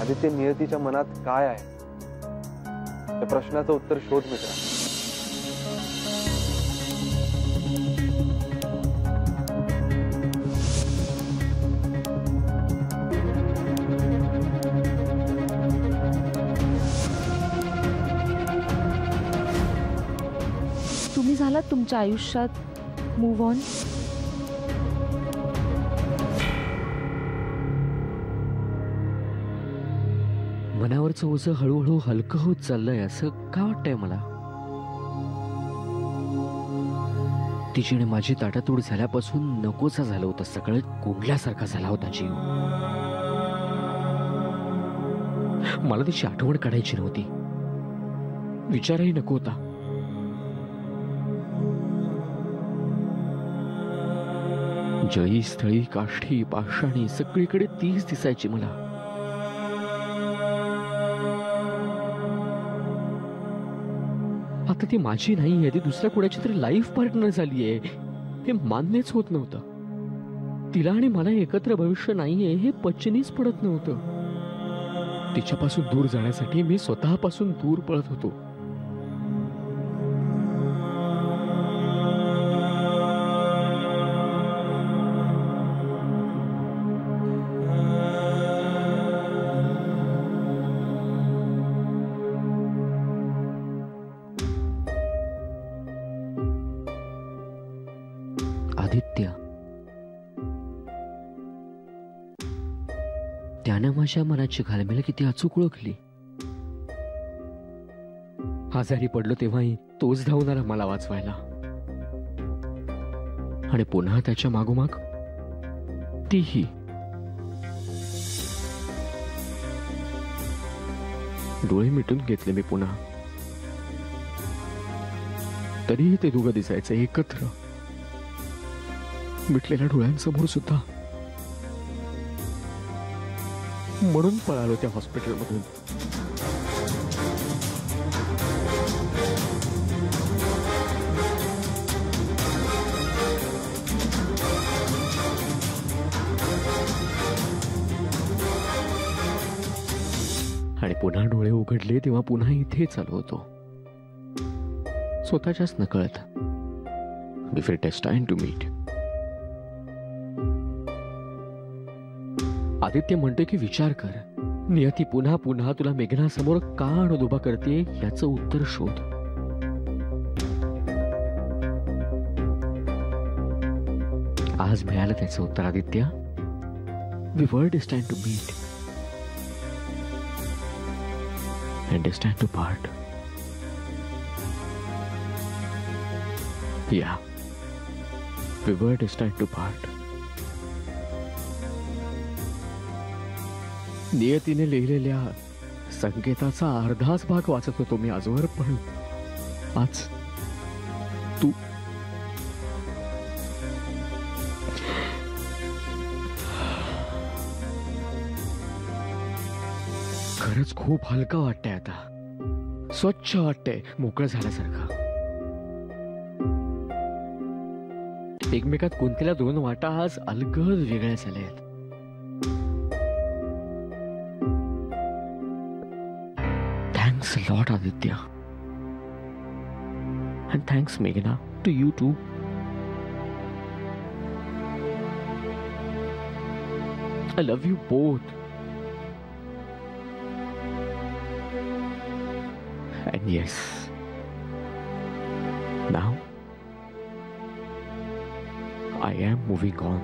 आदित्य, नियतीच्या मनात काय आहे त्या प्रश्नाचं उत्तर शोध मित्रा. तुम्ही झालात तुमच्या आयुष्यात मूव्ह ऑन? मनावरचं ओझं हळूहळू हलकं होत चाललंय असं का वाटतंय मला? तिची आणि माझी ताटातूड झाल्यापासून नकोसा झालं होतं, सगळं कोंडल्यासारखा झाला होता जीव. मला तिची आठवण काढायची नव्हती, विचारही नको होता. जयी स्थळी काष्ठी पाषाणी सगळीकडे तीच दिसायची मला. आता ती माझी नाहीये, ती दुसऱ्या कुणाची तरी लाईफ पार्टनर झालीये. हे मान्यच होत नव्हतं. तिला आणि मला एकत्र भविष्य नाहीये हे पचनीच पडत नव्हतं. तिच्यापासून दूर जाण्यासाठी मी स्वतःपासून दूर पळत होतो. आदित्य, त्यानं माझ्या मनाची घालमेल किती अचूक ओळखली. आजारी पडलो तेव्हाही तोच धावून आला मला वाचवायला, आणि पुन्हा त्याच्या मागोमाग तीही. डोळे मिटून घेतले मी पुन्हा, तरीही ते दोघं दिसायचं एकत्र. मिटलेल्या डोळ्यांसमोर सुद्धा. म्हणून पळालो त्या हॉस्पिटलमधून. आणि पुन्हा डोळे उघडले तेव्हा पुन्हा इथेच आलो होतो, स्वतःच्याच नकळत. We felt destined to meet. Aditya म्हणते की विचार कर, नियती पुन्हा पुन्हा तुला मेघनासमोर का आणून उभा करते याचं उत्तर शोध. आज मिळालं त्याचं उत्तर Aditya. We were destined to meet and destined to part. Yeah, we were destined to part. नियतीने लिहिलेल्या संकेताचा अर्धाच भाग वाचत होतो मी आजवर, पण आज तू. खरंच खूप हलका वाटतंय आता, स्वच्छ वाटतंय, मोकळं झाल्यासारखं. एकमेकात गुंतलेल्या दोन वाटा आज अलगद वेगळ्या झाल्या आहेत. Thanks a lot, Aditya. And thanks, Meghna, to you too. I love you both. And yes, now I am moving on.